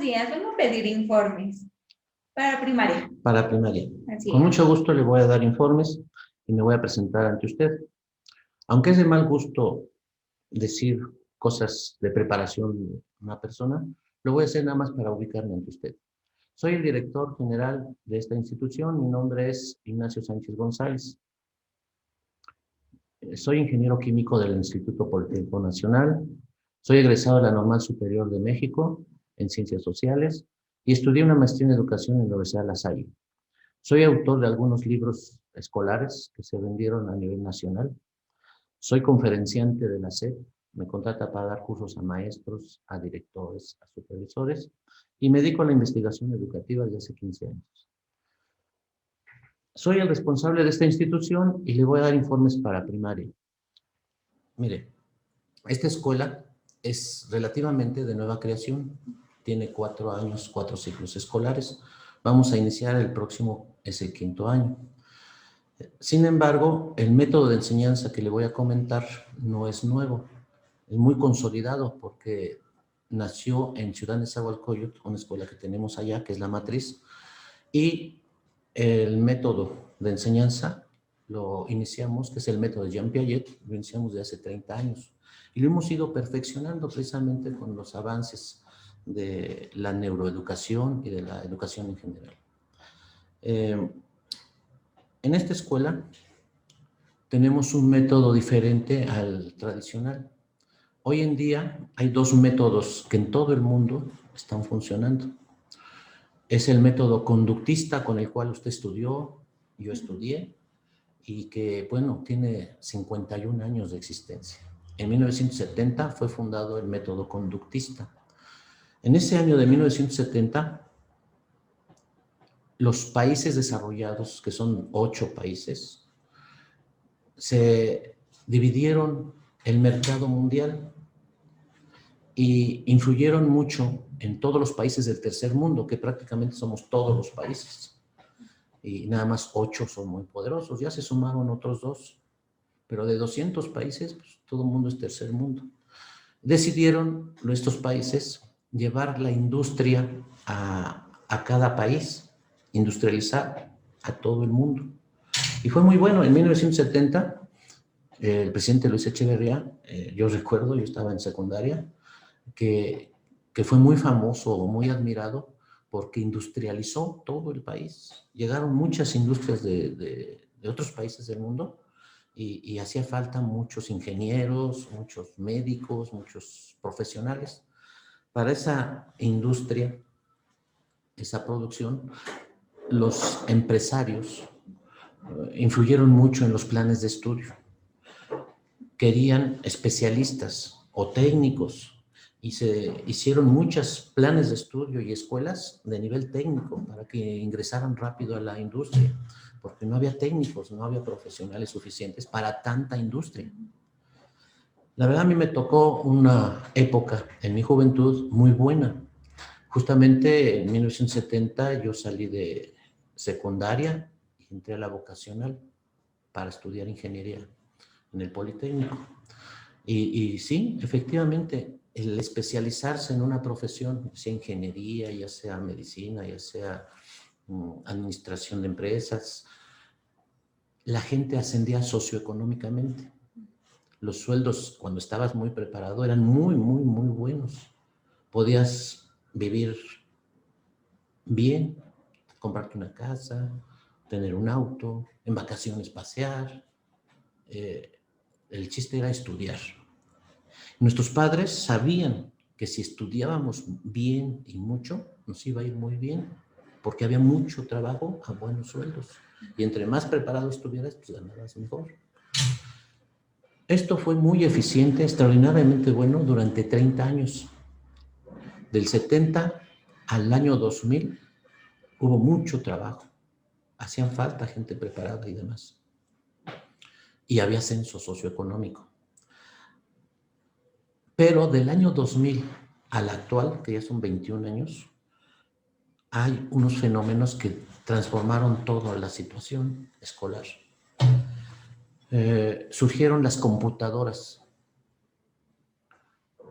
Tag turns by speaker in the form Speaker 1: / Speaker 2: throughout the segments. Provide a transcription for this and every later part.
Speaker 1: días. Vengo a pedir informes para primaria.
Speaker 2: Para primaria.
Speaker 1: Así
Speaker 2: Con
Speaker 1: es.
Speaker 2: mucho gusto le voy a dar informes y me voy a presentar ante usted. Aunque es de mal gusto decir cosas de preparación de una persona, lo voy a hacer nada más para ubicarme ante usted. Soy el director general de esta institución. Mi nombre es Ignacio Sánchez González. Soy ingeniero químico del Instituto Politécnico Nacional. Soy egresado de la Normal Superior de México en Ciencias Sociales y estudié una maestría en Educación en la Universidad de La Salle. Soy autor de algunos libros escolares que se vendieron a nivel nacional. Soy conferenciante de la SEP. Me contrata para dar cursos a maestros, a directores, a supervisores y me dedico a la investigación educativa desde hace 15 años. Soy el responsable de esta institución y le voy a dar informes para primaria. Mire, esta escuela es relativamente de nueva creación. Tiene 4 años, 4 ciclos escolares. Vamos a iniciar el próximo, es el 5º año. Sin embargo, el método de enseñanza que le voy a comentar no es nuevo. Es muy consolidado porque nació en Ciudad de Nezahualcóyotl, una escuela que tenemos allá, que es la matriz, y el método de enseñanza lo iniciamos, que es el método de Jean Piaget, lo iniciamos de hace 30 años. Y lo hemos ido perfeccionando precisamente con los avances de la neuroeducación y de la educación en general. En esta escuela tenemos un método diferente al tradicional. Hoy en día hay 2 métodos que en todo el mundo están funcionando. Es el método conductista con el cual usted estudió, yo estudié, y que, bueno, tiene 51 años de existencia. En 1970 fue fundado el método conductista. En ese año de 1970, los países desarrollados, que son 8 países, se dividieron el mercado mundial y influyeron mucho en todos los países del tercer mundo, que prácticamente somos todos los países. Y nada más 8 son muy poderosos. Ya se sumaron otros 2, pero de 200 países, pues, todo el mundo es tercer mundo. Decidieron estos países llevar la industria a cada país, industrializar a todo el mundo. Y fue muy bueno. En 1970, el presidente Luis Echeverría, yo recuerdo, yo estaba en secundaria, que fue muy famoso, muy admirado, porque industrializó todo el país. Llegaron muchas industrias de otros países del mundo y hacía falta muchos ingenieros, muchos médicos, muchos profesionales. Para esa industria, esa producción, los empresarios influyeron mucho en los planes de estudio. Querían especialistas o técnicos y se hicieron muchos planes de estudio y escuelas de nivel técnico para que ingresaran rápido a la industria, porque no había técnicos, no había profesionales suficientes para tanta industria. La verdad, a mí me tocó una época en mi juventud muy buena. Justamente en 1970 yo salí de secundaria y entré a la vocacional para estudiar ingeniería en el Politécnico. Y sí, efectivamente, el especializarse en una profesión, sea ingeniería, ya sea medicina, ya sea administración de empresas, la gente ascendía socioeconómicamente. Los sueldos, cuando estabas muy preparado, eran muy, muy, muy buenos. Podías vivir bien, comprarte una casa, tener un auto, en vacaciones pasear. El chiste era estudiar. Nuestros padres sabían que si estudiábamos bien y mucho, nos iba a ir muy bien, porque había mucho trabajo a buenos sueldos. Y entre más preparado estuvieras, pues ganabas mejor. Esto fue muy eficiente, extraordinariamente bueno durante 30 años. Del 70 al año 2000 hubo mucho trabajo. Hacían falta gente preparada y demás. Y había ascenso socioeconómico. Pero del año 2000 al actual, que ya son 21 años, hay unos fenómenos que transformaron toda la situación escolar. Surgieron las computadoras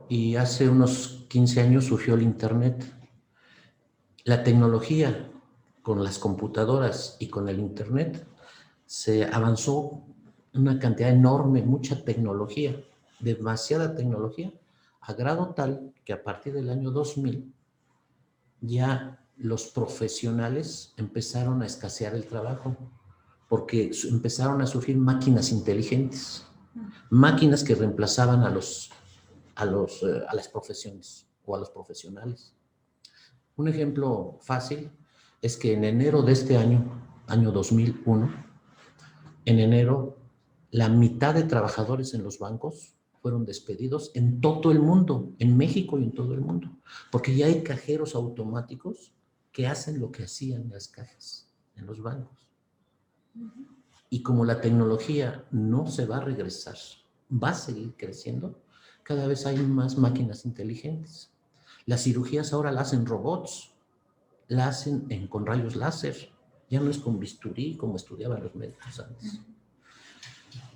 Speaker 2: y hace unos 15 años surgió el Internet. La tecnología con las computadoras y con el internet se avanzó una cantidad enorme, mucha tecnología, demasiada tecnología, a grado tal que a partir del año 2000 ya los profesionales empezaron a escasear el trabajo porque empezaron a surgir máquinas inteligentes, máquinas que reemplazaban a las profesiones o a los profesionales. Un ejemplo fácil es que en enero de este año 2001, en enero, la mitad de trabajadores en los bancos fueron despedidos en todo el mundo, en México y en todo el mundo, porque ya hay cajeros automáticos que hacen lo que hacían las cajas en los bancos. Y como la tecnología no se va a regresar, va a seguir creciendo, cada vez hay más máquinas inteligentes. Las cirugías ahora las hacen robots, la hacen con rayos láser, ya no es con bisturí como estudiaban los médicos antes.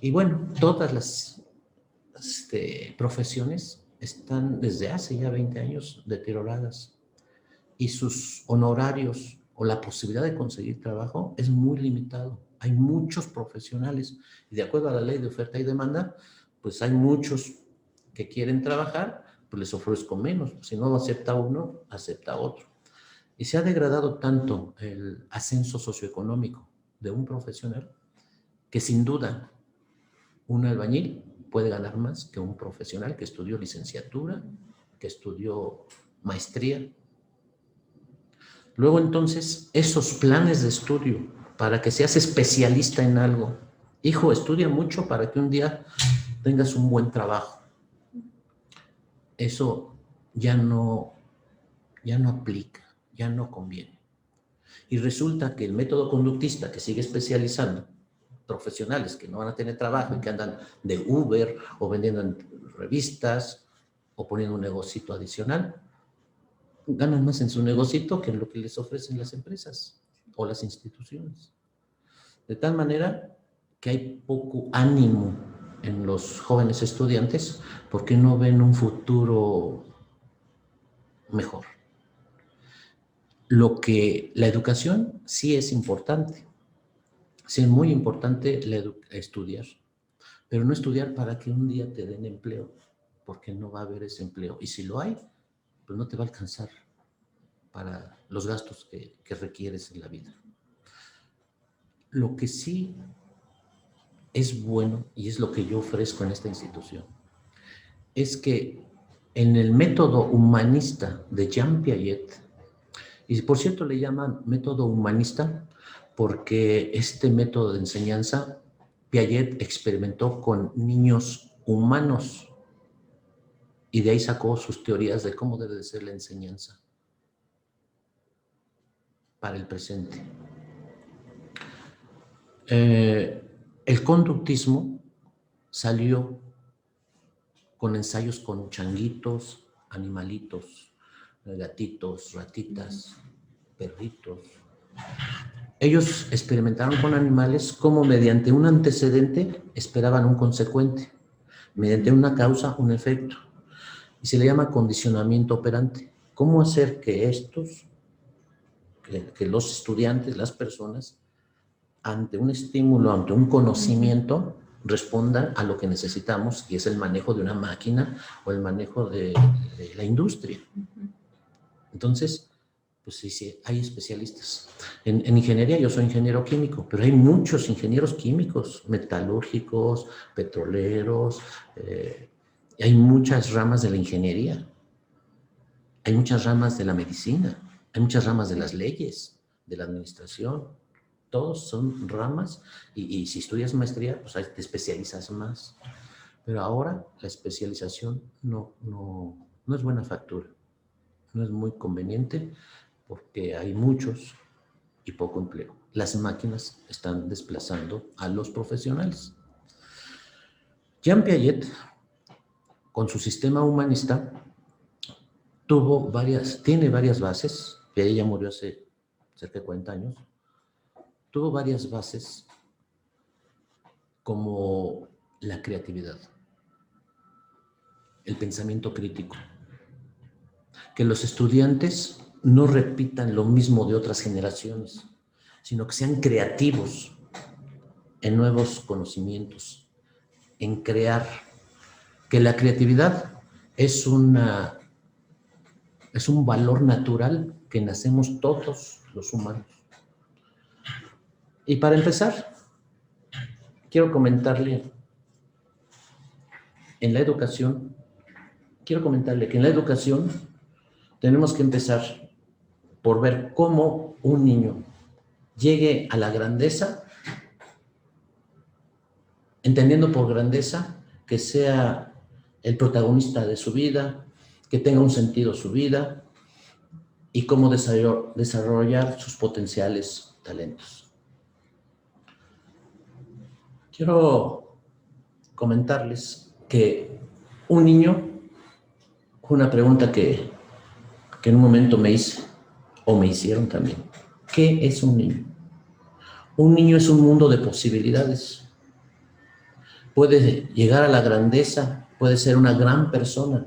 Speaker 2: Y bueno, todas las profesiones están desde hace ya 20 años deterioradas y sus honorarios o la posibilidad de conseguir trabajo es muy limitado. Hay muchos profesionales y de acuerdo a la ley de oferta y demanda, pues hay muchos que quieren trabajar, pues les ofrezco menos. Si no acepta uno, acepta otro. Y se ha degradado tanto el ascenso socioeconómico de un profesional que sin duda un albañil puede ganar más que un profesional que estudió licenciatura, que estudió maestría. Luego entonces esos planes de estudio para que seas especialista en algo. Hijo, estudia mucho para que un día tengas un buen trabajo. Eso ya no aplica, ya no conviene. Y resulta que el método conductista que sigue especializando profesionales que no van a tener trabajo y que andan de Uber o vendiendo en revistas o poniendo un negocito adicional, ganan más en su negocito que en lo que les ofrecen las empresas o las instituciones. De tal manera que hay poco ánimo en los jóvenes estudiantes porque no ven un futuro mejor. La educación sí es importante, sí es muy importante estudiar, pero no estudiar para que un día te den empleo, porque no va a haber ese empleo. Y si lo hay, pues no te va a alcanzar para los gastos que requieres en la vida. Lo que sí es bueno, y es lo que yo ofrezco en esta institución, es que en el método humanista de Jean Piaget, y por cierto le llaman método humanista porque este método de enseñanza, Piaget experimentó con niños humanos y de ahí sacó sus teorías de cómo debe de ser la enseñanza para el presente. El conductismo salió con ensayos con changuitos, animalitos, gatitos, ratitas, perritos. Ellos experimentaron con animales cómo mediante un antecedente esperaban un consecuente, mediante una causa, un efecto. Y se le llama condicionamiento operante. ¿Cómo hacer que que los estudiantes, las personas, ante un estímulo, ante un conocimiento, respondan a lo que necesitamos, y es el manejo de una máquina o el manejo de la industria? Entonces, pues sí, hay especialistas. En ingeniería, yo soy ingeniero químico, pero hay muchos ingenieros químicos, metalúrgicos, petroleros, hay muchas ramas de la ingeniería, hay muchas ramas de la medicina, hay muchas ramas de las leyes, de la administración. Todos son ramas y si estudias maestría, pues te especializas más. Pero ahora la especialización no es buena factura, no es muy conveniente porque hay muchos y poco empleo. Las máquinas están desplazando a los profesionales. Jean Piaget, con su sistema humanista, tiene varias bases. Piaget ya murió hace cerca de 40 años. Tuvo varias bases como la creatividad, el pensamiento crítico, que los estudiantes no repitan lo mismo de otras generaciones, sino que sean creativos en nuevos conocimientos, en crear, que la creatividad es un valor natural que nacemos todos los humanos. Y para empezar, quiero comentarle que en la educación tenemos que empezar por ver cómo un niño llegue a la grandeza, entendiendo por grandeza que sea el protagonista de su vida, que tenga un sentido su vida y cómo desarrollar sus potenciales talentos. Quiero comentarles que un niño, una pregunta que en un momento me hice, o me hicieron también, ¿qué es un niño? Un niño es un mundo de posibilidades. Puede llegar a la grandeza, puede ser una gran persona,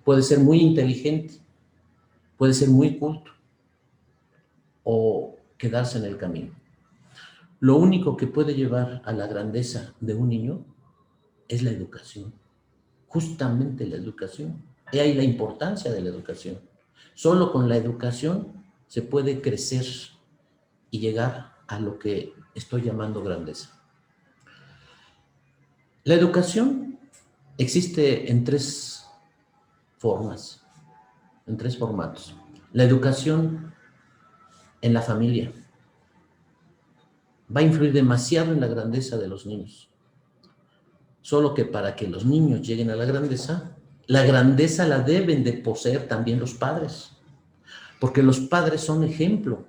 Speaker 2: puede ser muy inteligente, puede ser muy culto o quedarse en el camino. Lo único que puede llevar a la grandeza de un niño es la educación, justamente la educación. Y ahí la importancia de la educación. Solo con la educación se puede crecer y llegar a lo que estoy llamando grandeza. La educación existe en tres formas, en tres formatos. La educación en la familia va a influir demasiado en la grandeza de los niños. Solo que para que los niños lleguen a la grandeza la deben de poseer también los padres, porque los padres son ejemplo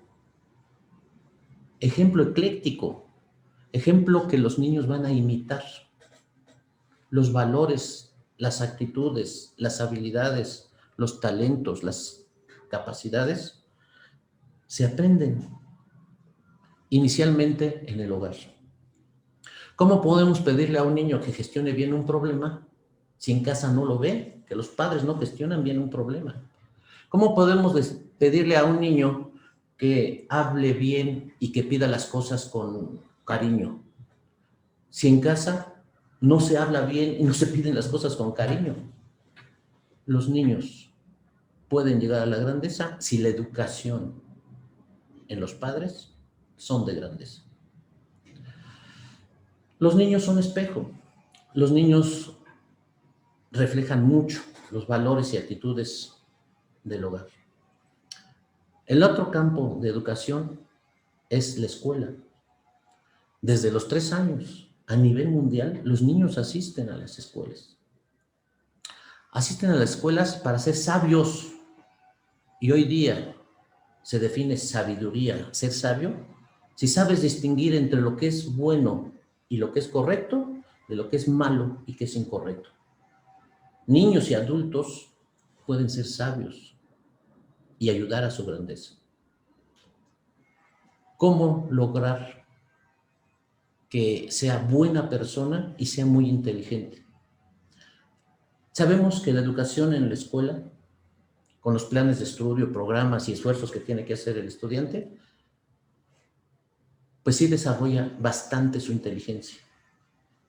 Speaker 2: ecléctico, ejemplo que los niños van a imitar. Los valores, las actitudes, las habilidades, los talentos, las capacidades se aprenden inicialmente en el hogar. ¿Cómo podemos pedirle a un niño que gestione bien un problema si en casa no lo ve? Que los padres no gestionan bien un problema. ¿Cómo podemos pedirle a un niño que hable bien y que pida las cosas con cariño si en casa no se habla bien y no se piden las cosas con cariño? Los niños pueden llegar a la grandeza si la educación en los padres son de grandeza. Los niños son espejo. Los niños reflejan mucho los valores y actitudes del hogar. El otro campo de educación es la escuela. Desde los 3 años, a nivel mundial, los niños asisten a las escuelas. Asisten a las escuelas para ser sabios. Y hoy día se define sabiduría, ser sabio, si sabes distinguir entre lo que es bueno y lo que es correcto, de lo que es malo y que es incorrecto. Niños y adultos pueden ser sabios y ayudar a su grandeza. ¿Cómo lograr que sea buena persona y sea muy inteligente? Sabemos que la educación en la escuela, con los planes de estudio, programas y esfuerzos que tiene que hacer el estudiante, pues sí desarrolla bastante su inteligencia.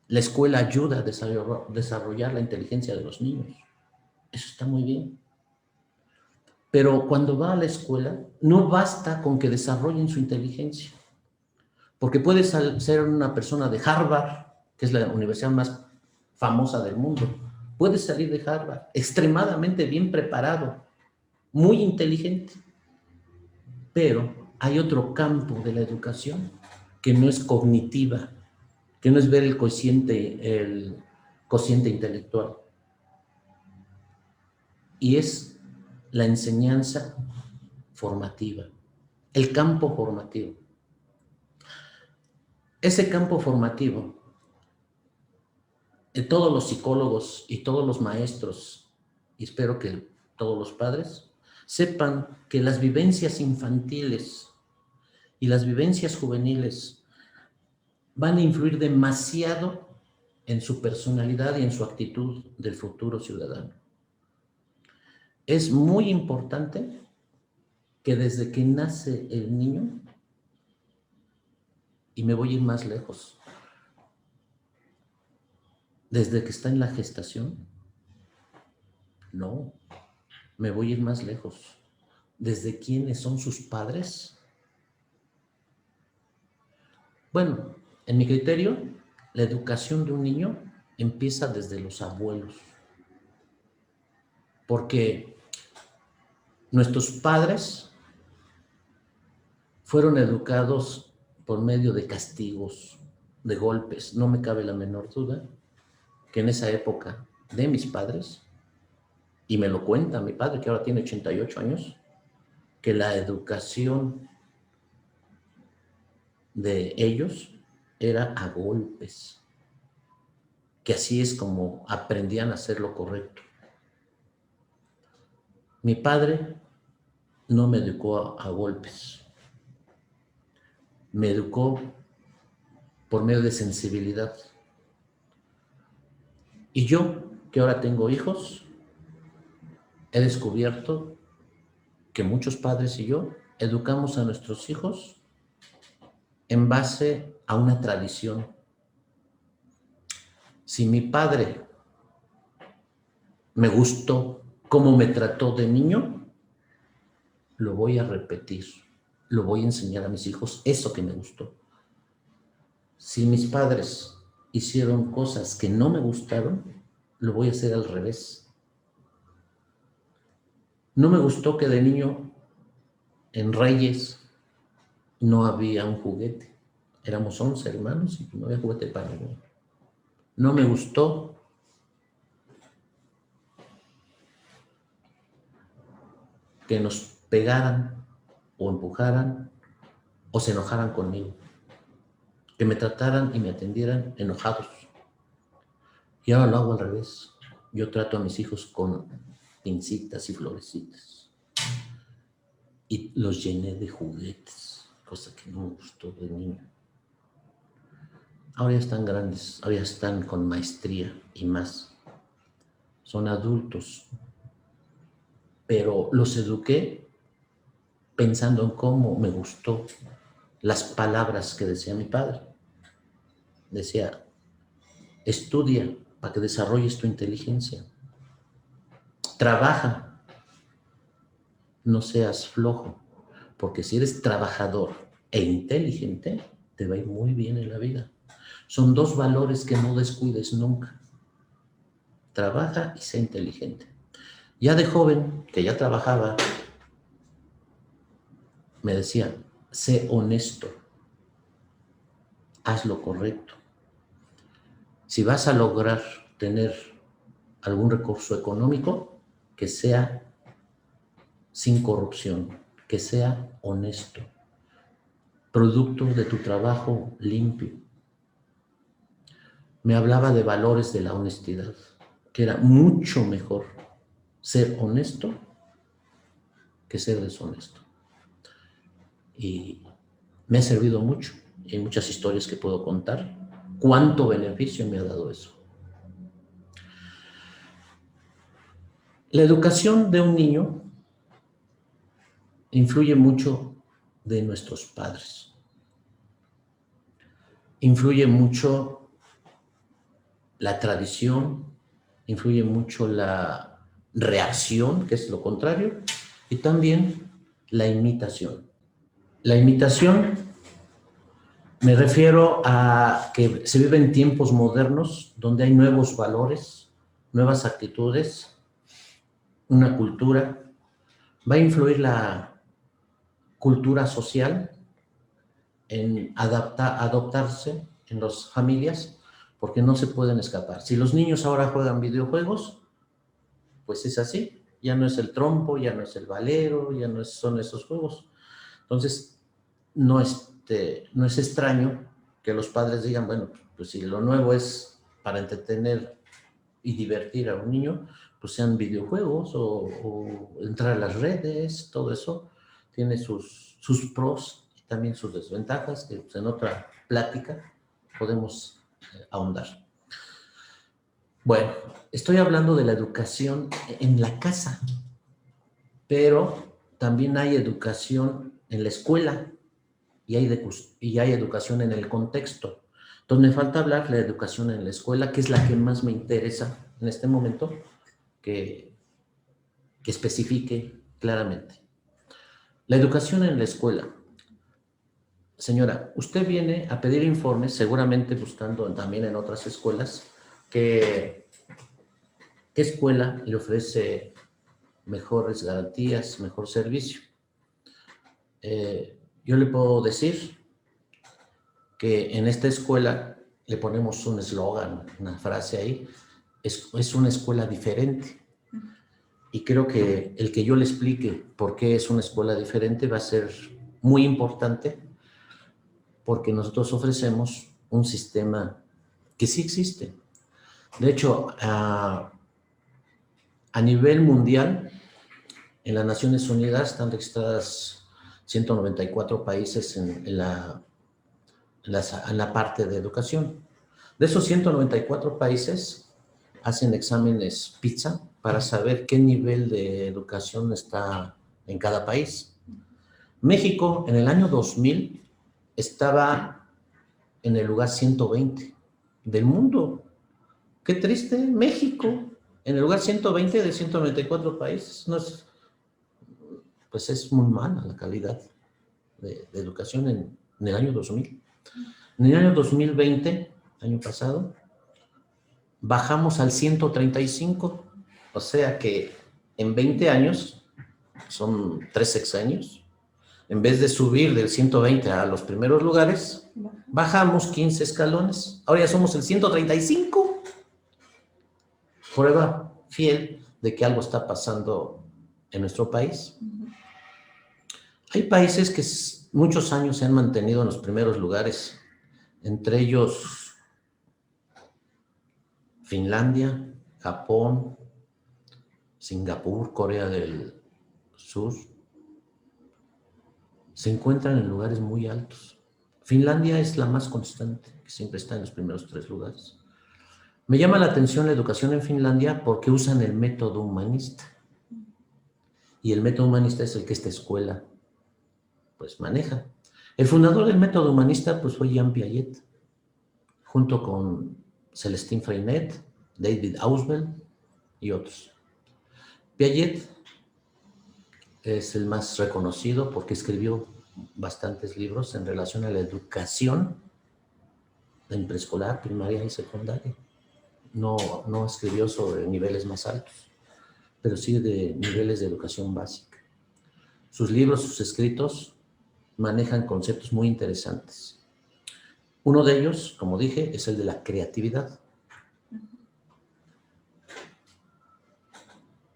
Speaker 2: La escuela ayuda a desarrollar la inteligencia de los niños. Eso está muy bien. Pero cuando va a la escuela, no basta con que desarrollen su inteligencia. Porque puedes ser una persona de Harvard, que es la universidad más famosa del mundo. Puedes salir de Harvard extremadamente bien preparado, muy inteligente. Pero hay otro campo de la educación que no es cognitiva, que no es ver el cociente intelectual. Y es la enseñanza formativa, el campo formativo. Ese campo formativo, todos los psicólogos y todos los maestros, y espero que todos los padres, sepan que las vivencias infantiles y las vivencias juveniles van a influir demasiado en su personalidad y en su actitud del futuro ciudadano. Es muy importante que desde que nace el niño, y me voy a ir más lejos, desde que está en la gestación, no, me voy a ir más lejos, desde quiénes son sus padres. Bueno, en mi criterio, la educación de un niño empieza desde los abuelos, porque nuestros padres fueron educados por medio de castigos, de golpes. No me cabe la menor duda que en esa época de mis padres, y me lo cuenta mi padre, que ahora tiene 88 años, que la educación de ellos era a golpes, que así es como aprendían a hacer lo correcto. Mi padre no me educó a golpes, me educó por medio de sensibilidad. Y yo, que ahora tengo hijos, he descubierto que muchos padres y yo educamos a nuestros hijos en base a una tradición. Si mi padre me gustó cómo me trató de niño, lo voy a repetir, lo voy a enseñar a mis hijos eso que me gustó. Si mis padres hicieron cosas que no me gustaron, lo voy a hacer al revés. No me gustó que de niño en Reyes no había un juguete. Éramos 11 hermanos y no había juguete para ninguno. No me gustó que nos pegaran o empujaran o se enojaran conmigo. Que me trataran y me atendieran enojados. Y ahora lo hago al revés. Yo trato a mis hijos con pincitas y florecitas. Y los llené de juguetes, cosa que no me gustó de niño. Ahora ya están grandes, ahora ya están con maestría y más. Son adultos. Pero los eduqué pensando en cómo me gustó las palabras que decía mi padre. Decía, estudia para que desarrolles tu inteligencia. Trabaja, no seas flojo, porque si eres trabajador e inteligente, te va a ir muy bien en la vida. Son dos valores que no descuides nunca. Trabaja y sé inteligente. Ya de joven, que ya trabajaba, me decía, sé honesto, haz lo correcto. Si vas a lograr tener algún recurso económico, que sea sin corrupción, que sea honesto, producto de tu trabajo limpio. Me hablaba de valores de la honestidad, que era mucho mejor ser honesto que ser deshonesto. Y me ha servido mucho. Hay muchas historias que puedo contar. ¿Cuánto beneficio me ha dado eso? La educación de un niño influye mucho de nuestros padres. Influye mucho la tradición, influye mucho la reacción, que es lo contrario, y también la imitación. La imitación me refiero a que se vive en tiempos modernos donde hay nuevos valores, nuevas actitudes, una cultura. Va a influir la cultura social en adoptarse en las familias porque no se pueden escapar. Si los niños ahora juegan videojuegos, pues es así. Ya no es el trompo, ya no es el valero, ya no son esos juegos. Entonces, no es extraño que los padres digan, bueno, pues si lo nuevo es para entretener y divertir a un niño, pues sean videojuegos o entrar a las redes, todo eso tiene sus pros y también sus desventajas, que pues, en otra plática podemos ahondar. Bueno, estoy hablando de la educación en la casa, pero también hay educación en la escuela y hay educación en el contexto. Entonces me falta hablar de la educación en la escuela, que es la que más me interesa en este momento, que especifique claramente. La educación en la escuela. Señora, usted viene a pedir informes, seguramente buscando también en otras escuelas, ¿qué escuela le ofrece mejores garantías, mejor servicio? Yo le puedo decir que en esta escuela le ponemos un eslogan, una frase ahí, es una escuela diferente. Y creo que el que yo le explique por qué es una escuela diferente va a ser muy importante, porque nosotros ofrecemos un sistema que sí existe. De hecho, a nivel mundial, en las Naciones Unidas están registradas 194 países en la parte de educación. De esos 194 países, hacen exámenes PISA para saber qué nivel de educación está en cada país. México, en el año 2000, estaba en el lugar 120 del mundo. Qué triste, México, en el lugar 120 de 194 países. No es, pues es muy mala la calidad de educación en el año 2000. En el año 2020, año pasado, bajamos al 135, o sea que en 20 años, son 3 sexenios, en vez de subir del 120 a los primeros lugares, bajamos 15 escalones, ahora ya somos el 135. Prueba fiel de que algo está pasando en nuestro país. Hay países que muchos años se han mantenido en los primeros lugares, entre ellos Finlandia, Japón, Singapur, Corea del Sur, se encuentran en lugares muy altos. Finlandia es la más constante, que siempre está en los primeros 3 lugares. Me llama la atención la educación en Finlandia porque usan el método humanista. Y el método humanista es el que esta escuela pues maneja. El fundador del método humanista pues fue Jean Piaget, junto con Celestin Freinet, David Ausubel y otros. Piaget es el más reconocido porque escribió bastantes libros en relación a la educación en preescolar, primaria y secundaria. No escribió sobre niveles más altos, pero sí de niveles de educación básica. Sus libros, sus escritos manejan conceptos muy interesantes. Uno de ellos, como dije, es el de la creatividad.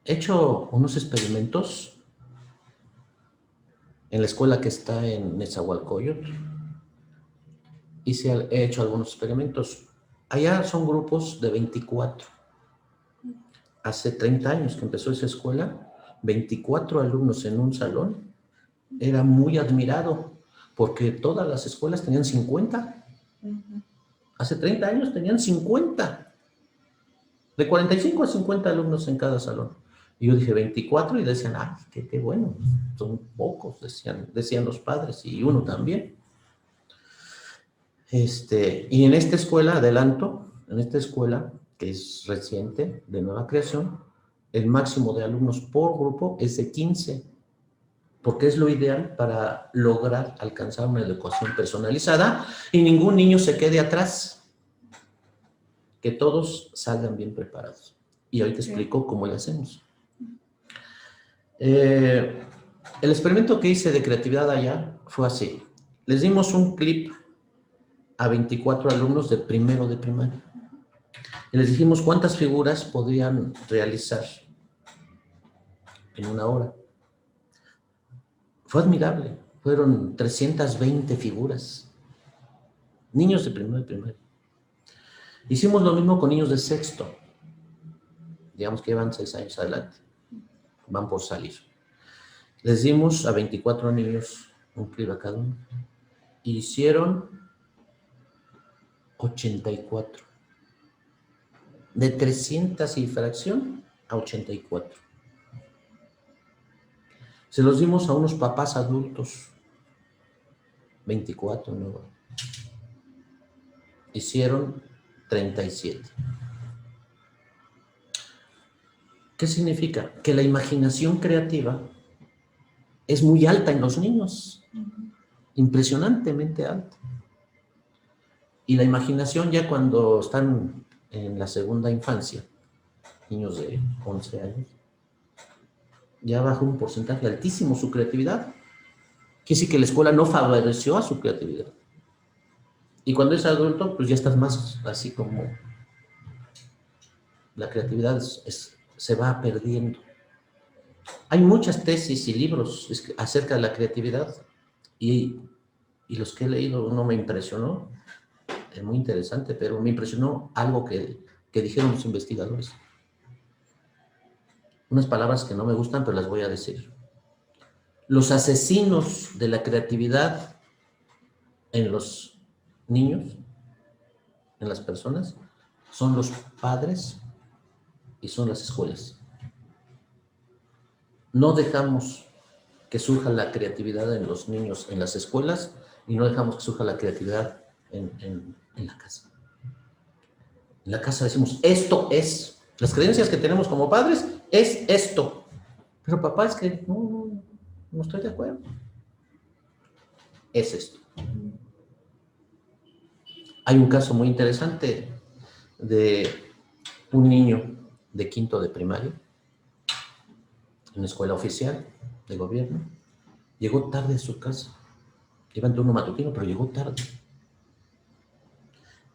Speaker 2: He hecho unos experimentos en la escuela que está en Nezahualcóyotl. He hecho algunos experimentos. Allá son grupos de 24. Hace 30 años que empezó esa escuela, 24 alumnos en un salón. Era muy admirado porque todas las escuelas tenían 50. Hace 30 años tenían 50. De 45 a 50 alumnos en cada salón. Y yo dije 24 y decían, qué bueno, son pocos, decían los padres y uno también. Y en esta escuela, adelanto, en esta escuela, que es reciente, de nueva creación, el máximo de alumnos por grupo es de 15, porque es lo ideal para lograr alcanzar una educación personalizada y ningún niño se quede atrás, que todos salgan bien preparados. Y ahorita explico cómo lo hacemos. El experimento que hice de creatividad allá fue así. Les dimos un clip a 24 alumnos de primero de primaria. Y les dijimos cuántas figuras podrían realizar en una hora. Fue admirable. Fueron 320 figuras. Niños de primero de primaria. Hicimos lo mismo con niños de sexto. Digamos que llevan 6 años adelante. Van por salir. Les dimos a 24 niños un clip a cada uno. Hicieron 84. De 300 y fracción a 84. Se los dimos a unos papás adultos, 24, ¿no? Hicieron 37. ¿Qué significa? Que la imaginación creativa es muy alta en los niños, impresionantemente alta. Y la imaginación ya cuando están en la segunda infancia, niños de 11 años, ya baja un porcentaje altísimo su creatividad. Quiere decir que la escuela no favoreció a su creatividad. Y cuando es adulto, pues ya estás más así como la creatividad se va perdiendo. Hay muchas tesis y libros acerca de la creatividad y los que he leído uno me impresionó, es muy interesante, pero me impresionó algo que dijeron los investigadores. Unas palabras que no me gustan, pero las voy a decir. Los asesinos de la creatividad en los niños, en las personas, son los padres y son las escuelas. No dejamos que surja la creatividad en los niños en las escuelas y no dejamos que surja la creatividad en la casa. En la casa decimos, esto es, las creencias que tenemos como padres es esto. Pero papá, es que no estoy de acuerdo. Es esto. Hay un caso muy interesante de un niño de quinto de primaria en una escuela oficial de gobierno. Llegó tarde a su casa. Iba en turno matutino, pero llegó tarde.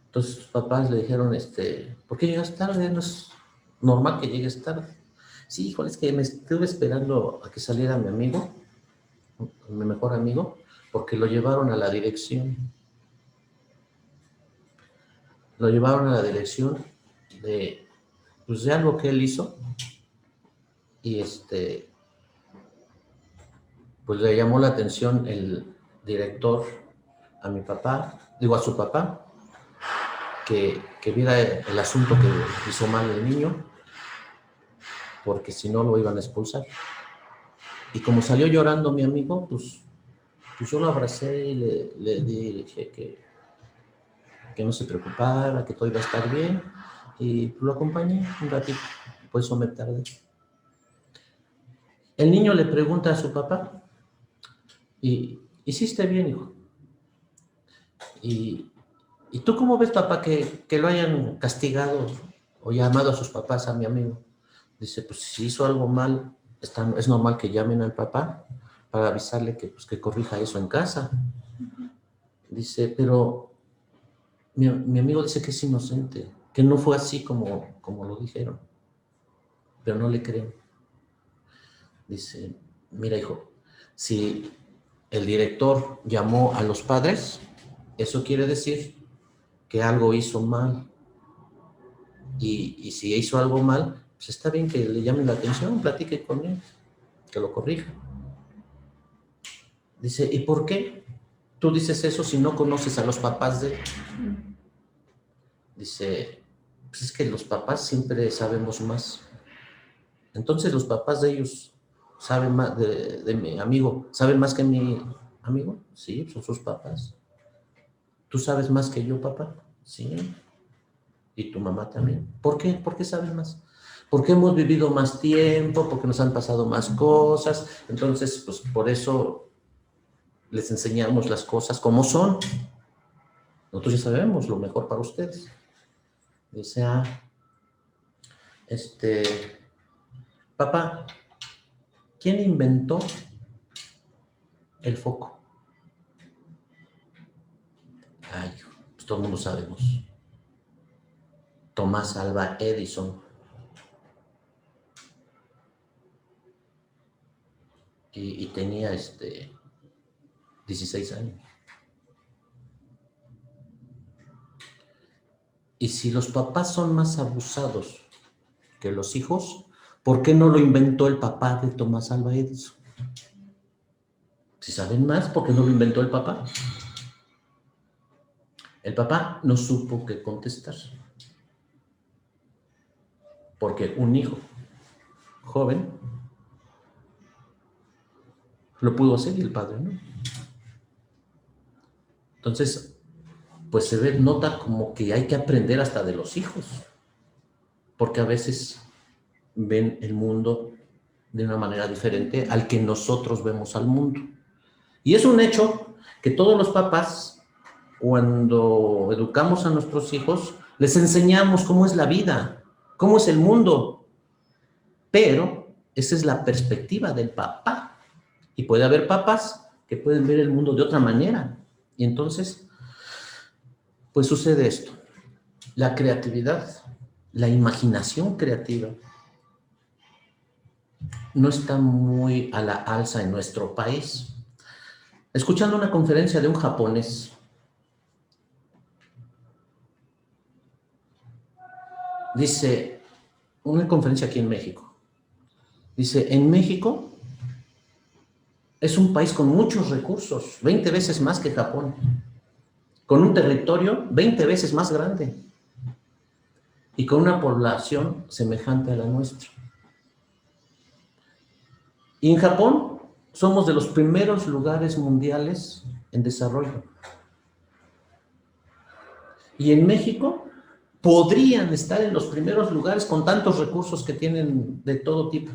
Speaker 2: Entonces sus papás le dijeron, ¿por qué llegas tarde? No es normal que llegues tarde. Sí, híjole, es que me estuve esperando a que saliera mi amigo, mi mejor amigo, porque lo llevaron a la dirección. Lo llevaron a la dirección de algo que él hizo y pues le llamó la atención el director a mi papá, a su papá, que viera el asunto que hizo mal el niño, porque si no lo iban a expulsar. Y como salió llorando mi amigo, pues yo lo abracé y le dije que no se preocupara, que todo iba a estar bien, y lo acompañé un ratito, por eso me tardé. El niño le pregunta a su papá, y hiciste bien, hijo. ¿Y tú cómo ves, papá, que lo hayan castigado o llamado a sus papás a mi amigo? Dice, pues si hizo algo mal, es normal que llamen al papá para avisarle que corrija eso en casa. Dice, pero mi amigo dice que es inocente, que no fue así como lo dijeron, pero no le creen. Dice, mira, hijo, si el director llamó a los padres, eso quiere decir que algo hizo mal. Y si hizo algo mal, pues está bien que le llamen la atención, platique con él, que lo corrija. Dice, ¿y por qué tú dices eso si no conoces a los papás de él? Dice, pues es que los papás siempre sabemos más. Entonces los papás de ellos saben más, de mi amigo, ¿saben más que mi amigo? Sí, son sus papás. ¿Tú sabes más que yo, papá? Sí. Y tu mamá también. ¿Por qué? ¿Por qué saben más? Porque hemos vivido más tiempo, porque nos han pasado más cosas. Entonces, pues por eso les enseñamos las cosas como son. Nosotros ya sabemos lo mejor para ustedes. Dice, papá, ¿quién inventó el foco? Ay, pues todo el mundo sabemos. Tomás Alva Edison. Y tenía 16 años. Y si los papás son más abusados que los hijos, ¿por qué no lo inventó el papá de Tomás Alva Edison? Si saben más, ¿por qué no lo inventó el papá? El papá no supo qué contestar. Porque un hijo joven lo pudo hacer y el padre no. Entonces, pues se ve, nota como que hay que aprender hasta de los hijos, porque a veces ven el mundo de una manera diferente al que nosotros vemos al mundo. Y es un hecho que todos los papás, cuando educamos a nuestros hijos, les enseñamos cómo es la vida, cómo es el mundo, pero esa es la perspectiva del papá. Y puede haber papás que pueden ver el mundo de otra manera. Y entonces, pues sucede esto. La creatividad, la imaginación creativa, no está muy a la alza en nuestro país. Escuchando una conferencia de un japonés, dice, una conferencia aquí en México, dice, en México es un país con muchos recursos, 20 veces más que Japón, con un territorio 20 veces más grande y con una población semejante a la nuestra. Y en Japón somos de los primeros lugares mundiales en desarrollo. Y en México podrían estar en los primeros lugares con tantos recursos que tienen de todo tipo.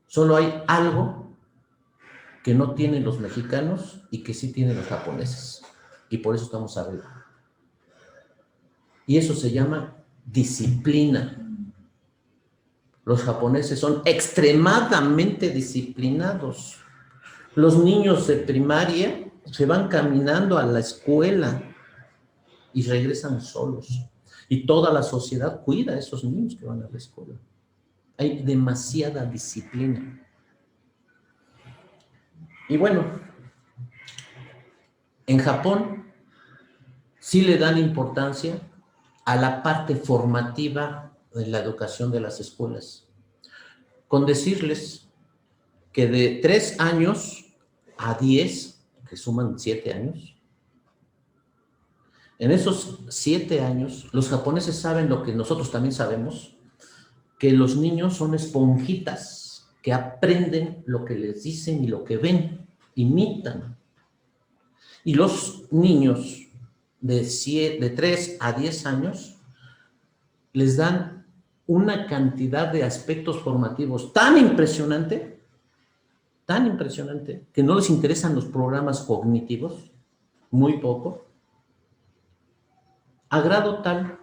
Speaker 2: Solo hay algo que no tienen los mexicanos y que sí tienen los japoneses. Y por eso estamos arriba. Y eso se llama disciplina. Los japoneses son extremadamente disciplinados. Los niños de primaria se van caminando a la escuela y regresan solos. Y toda la sociedad cuida a esos niños que van a la escuela. Hay demasiada disciplina. Y bueno, en Japón sí le dan importancia a la parte formativa de la educación de las escuelas. Con decirles que de 3 años a 10, que suman 7 años, en esos 7 años, los japoneses saben lo que nosotros también sabemos, que los niños son esponjitas, que aprenden lo que les dicen y lo que ven, imitan. Y los niños de 3 a 10 años les dan una cantidad de aspectos formativos tan impresionante, que no les interesan los programas cognitivos, muy poco, a grado tal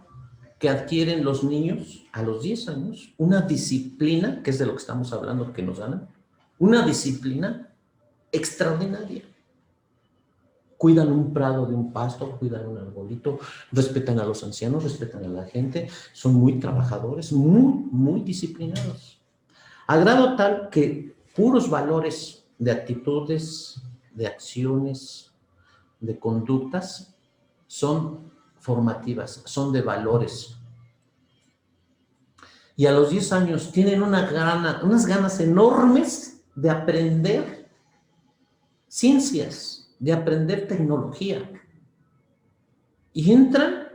Speaker 2: que adquieren los niños a los 10 años una disciplina, que es de lo que estamos hablando, que nos ganan, una disciplina extraordinaria. Cuidan un prado de un pasto, cuidan un arbolito, respetan a los ancianos, respetan a la gente, son muy trabajadores, muy disciplinados. A grado tal que puros valores de actitudes, de acciones, de conductas, son formativas, son de valores. Y a los 10 años tienen unas ganas enormes de aprender ciencias, de aprender tecnología. Y entran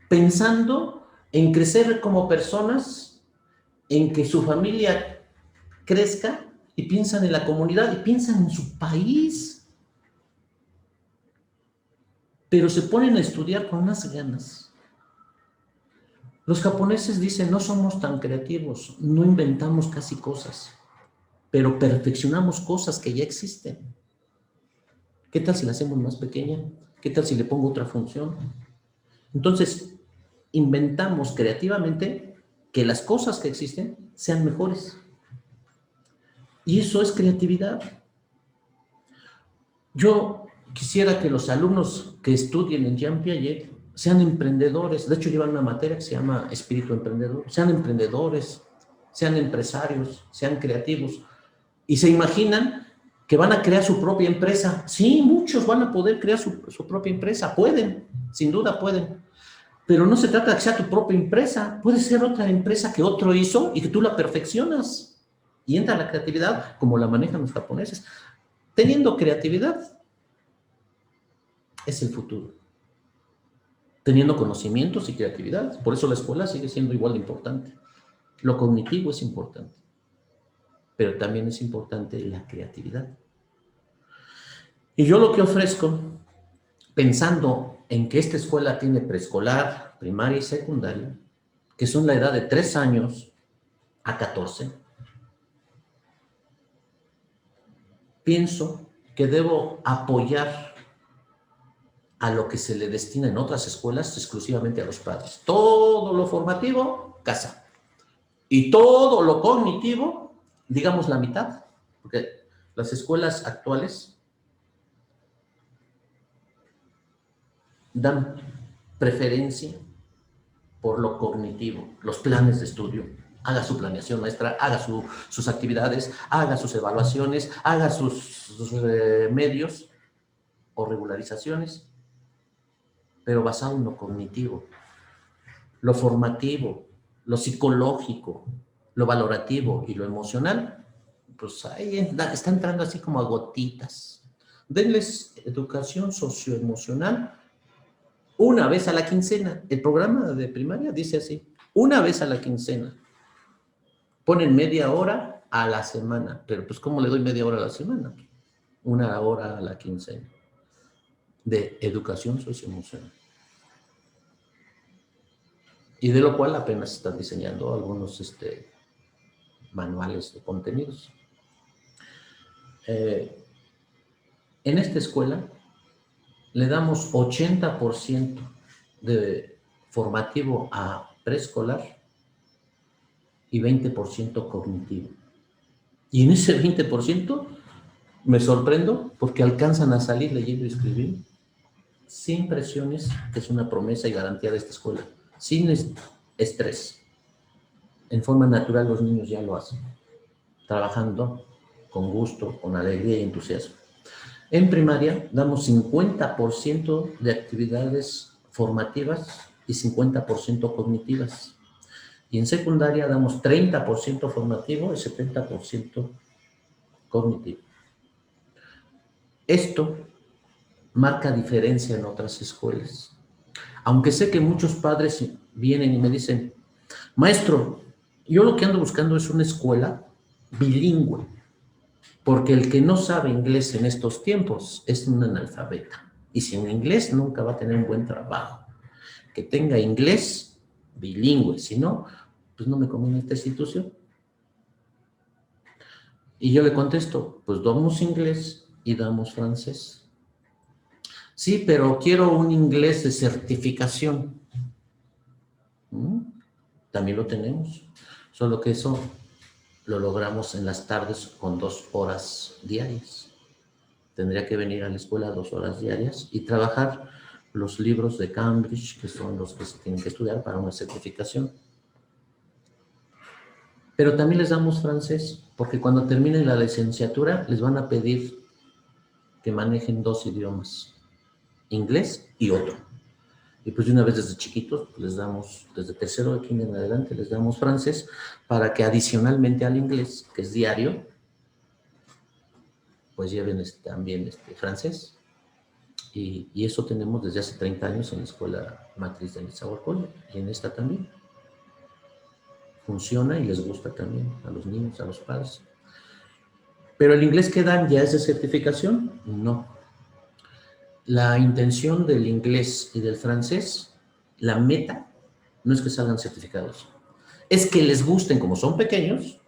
Speaker 2: pensando en crecer como personas, en que su familia crezca, y piensan en la comunidad, y piensan en su país. Pero se ponen a estudiar con unas ganas. Los japoneses dicen, no somos tan creativos, no inventamos casi cosas, pero perfeccionamos cosas que ya existen. ¿Qué tal si la hacemos más pequeña? ¿Qué tal si le pongo otra función? Entonces, inventamos creativamente que las cosas que existen sean mejores. Y eso es creatividad. Yo quisiera que los alumnos que estudien en Jean Piaget sean emprendedores. De hecho, llevan una materia que se llama espíritu emprendedor. Sean emprendedores, sean empresarios, sean creativos. Y se imaginan que van a crear su propia empresa. Sí, muchos van a poder crear su propia empresa. Pueden, sin duda pueden. Pero no se trata de que sea tu propia empresa. Puede ser otra empresa que otro hizo y que tú la perfeccionas. Y entra la creatividad como la manejan los japoneses. Teniendo creatividad es el futuro. Teniendo conocimientos y creatividad. Por eso la escuela sigue siendo igual de importante. Lo cognitivo es importante. pero también es importante la creatividad. Y yo lo que ofrezco, pensando en que esta escuela tiene preescolar, primaria y secundaria, que son la edad de 3 años a 14, pienso que debo apoyar a lo que se le destina en otras escuelas exclusivamente a los padres. Todo lo formativo, casa. Y todo lo cognitivo, digamos la mitad, porque las escuelas actuales dan preferencia por lo cognitivo, los planes de estudio. Haga su planeación, maestra, haga sus actividades, haga sus evaluaciones, haga sus medios o regularizaciones, pero basado en lo cognitivo, lo formativo, lo psicológico, lo valorativo y lo emocional, pues ahí está entrando así como a gotitas. Denles educación socioemocional una vez a la quincena. El programa de primaria dice así, una vez a la quincena. Ponen media hora a la semana, pero pues ¿cómo le doy media hora a la semana? 1 hora a la quincena de educación socioemocional. Y de lo cual apenas están diseñando algunos manuales de contenidos. En esta escuela le damos 80% de formativo a preescolar y 20% cognitivo. Y en ese 20% me sorprendo porque alcanzan a salir leyendo y escribir sin presiones, que es una promesa y garantía de esta escuela, sin estrés. En forma natural los niños ya lo hacen, trabajando con gusto, con alegría y entusiasmo. En primaria damos 50% de actividades formativas y 50% cognitivas. Y en secundaria damos 30% formativo y 70% cognitivo. Esto marca diferencia en otras escuelas. Aunque sé que muchos padres vienen y me dicen, maestro, yo lo que ando buscando es una escuela bilingüe, porque el que no sabe inglés en estos tiempos es un analfabeta. Y sin inglés nunca va a tener un buen trabajo. Que tenga inglés bilingüe, si no, pues no me conviene esta institución. Y yo le contesto, pues damos inglés y damos francés. Sí, pero quiero un inglés de certificación. También lo tenemos, solo que eso lo logramos en las tardes con 2 horas diarias. Tendría que venir a la escuela 2 horas diarias y trabajar los libros de Cambridge, que son los que se tienen que estudiar para una certificación. Pero también les damos francés, porque cuando terminen la licenciatura les van a pedir que manejen 2 idiomas, inglés y otro. Y pues de una vez desde chiquitos les damos, desde tercero de kinder en adelante, les damos francés para que adicionalmente al inglés, que es diario, pues lleven también francés. Y eso tenemos desde hace 30 años en la escuela matriz de Nezahualcóyotl y en esta también. Funciona y les gusta también a los niños, a los padres. ¿Pero el inglés que dan ya es de certificación? No. La intención del inglés y del francés, la meta, no es que salgan certificados. Es que les gusten, como son pequeños,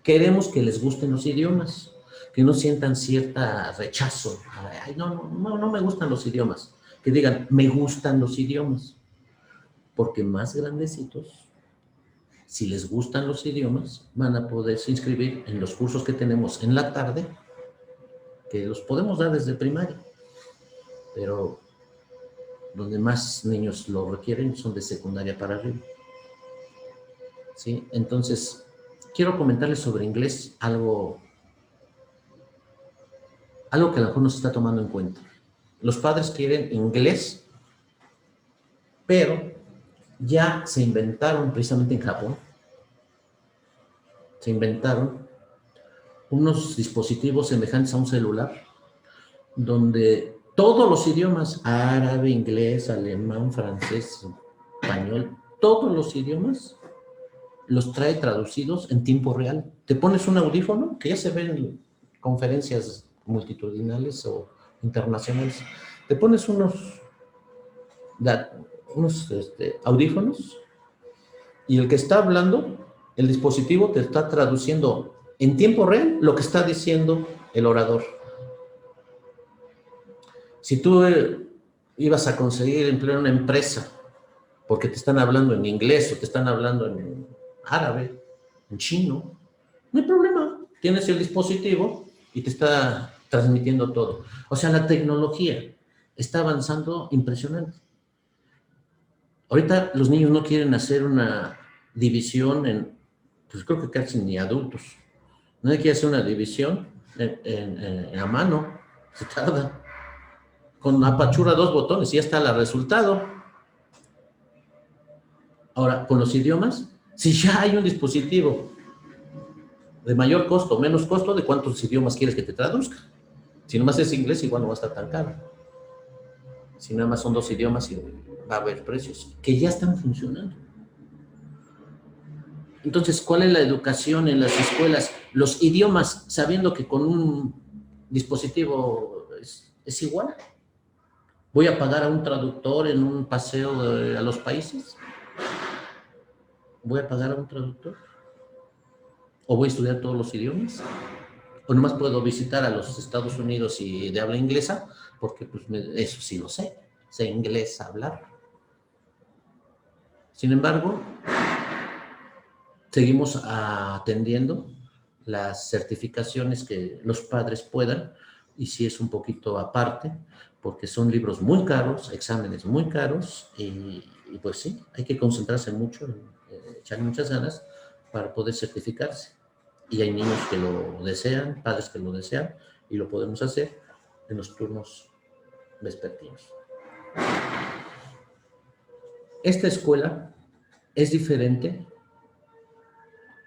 Speaker 2: queremos que les gusten los idiomas, que no sientan cierta rechazo. Ay, no me gustan los idiomas. Que digan, me gustan los idiomas. Porque más grandecitos, si les gustan los idiomas, van a poderse inscribir en los cursos que tenemos en la tarde, que los podemos dar desde primaria, pero donde más niños lo requieren son de secundaria para arriba. ¿Sí? Entonces, quiero comentarles sobre inglés algo que a lo mejor no se está tomando en cuenta. Los padres quieren inglés, pero ya se inventaron, precisamente en Japón, se inventaron unos dispositivos semejantes a un celular, donde todos los idiomas, árabe, inglés, alemán, francés, español, todos los idiomas los trae traducidos en tiempo real. Te pones un audífono, que ya se ven en conferencias multitudinales o internacionales, te pones unos audífonos y el que está hablando, el dispositivo te está traduciendo en tiempo real lo que está diciendo el orador. Si tú ibas a conseguir empleo en una empresa porque te están hablando en inglés o te están hablando en árabe, en chino, no hay problema. Tienes el dispositivo y te está transmitiendo todo. O sea, la tecnología está avanzando impresionante. Ahorita los niños no quieren hacer una división pues creo que casi ni adultos. Nadie quiere hacer una división a mano. Se tarda. Con apachurra 2 botones y ya está el resultado. Ahora, con los idiomas, si ya hay un dispositivo de mayor costo, menos costo, ¿de cuántos idiomas quieres que te traduzca? Si nomás es inglés, igual no va a estar tan caro. Si nada más son 2 idiomas, va a haber precios que ya están funcionando. Entonces, ¿cuál es la educación en las escuelas? Los idiomas, sabiendo que con un dispositivo es igual. ¿Voy a pagar a un traductor en un paseo a los países? ¿Voy a pagar a un traductor? ¿O voy a estudiar todos los idiomas? ¿O nomás puedo visitar a los Estados Unidos y de habla inglesa? Porque pues, eso sí lo sé inglés hablar. Sin embargo, seguimos atendiendo las certificaciones que los padres puedan, y sí es un poquito aparte, porque son libros muy caros, exámenes muy caros, y pues sí, hay que concentrarse mucho, echarle muchas ganas para poder certificarse. Y hay niños que lo desean, padres que lo desean, y lo podemos hacer en los turnos vespertinos. Esta escuela es diferente.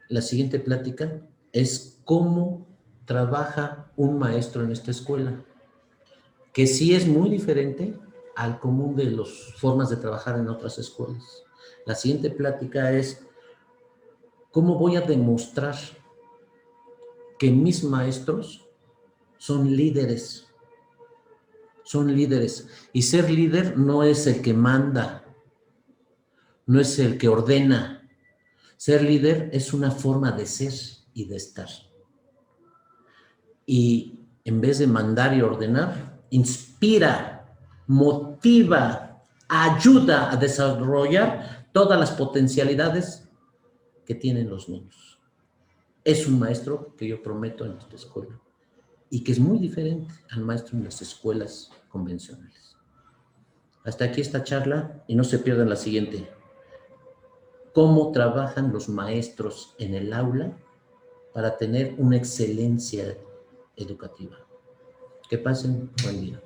Speaker 2: La siguiente plática es cómo trabaja un maestro en esta escuela, que sí es muy diferente al común de las formas de trabajar en otras escuelas. La siguiente plática es cómo voy a demostrar que mis maestros son líderes. Son líderes. Y ser líder no es el que manda, no es el que ordena. Ser líder es una forma de ser y de estar. Y en vez de mandar y ordenar, inspira, motiva, ayuda a desarrollar todas las potencialidades que tienen los niños. Es un maestro que yo prometo en esta escuela y que es muy diferente al maestro en las escuelas convencionales. Hasta aquí esta charla y no se pierdan la siguiente. ¿Cómo trabajan los maestros en el aula para tener una excelencia educativa? Que pasen buen día.